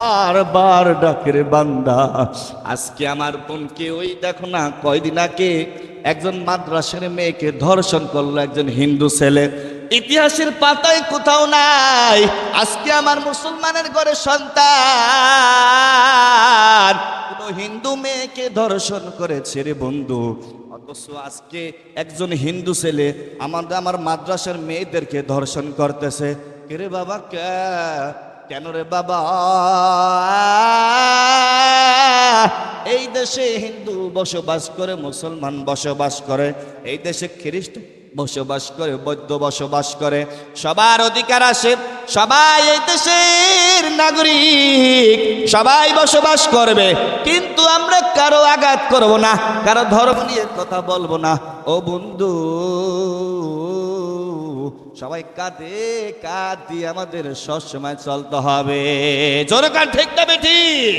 বারবার ডাকের বান্দা। আজকে আমার বোনকে ওই দেখো না, কয়দিন আগে একজন মাদ্রাসার মেয়েকে ধর্ষণ করলো একজন হিন্দু ছেলে। ইতিহাসের পাতায় কোথাও নাই। আজকে আমার মুসলমানের ঘরে সন্তান কোন হিন্দু মেয়েকে ধর্ষণ করেছে রে বন্ধু। অথচ আজকে একজন হিন্দু ছেলে আমার মাদ্রাসার মেয়েদেরকে ধর্ষণ করতেছে। রে বাবা, কেন রে বাবা? এই দেশে হিন্দু বসবাস করে, মুসলমান বসবাস করে, এই দেশে খ্রিস্টান বসবাস করে, বৌদ্ধ বসবাস করে, সবার অধিকার আছে, সবাই এই দেশের নাগরিক, সবাই বসবাস করবে। কিন্তু আমরা কারো আঘাত করব না, কারো ধর্ম নিয়ে কথা বলবো না। ও বন্ধু, সবাই কাঁধে কাঁধ দিয়ে আমাদের সবসময় চলতে হবে। জোরে কান ঠিক না বেঠিক?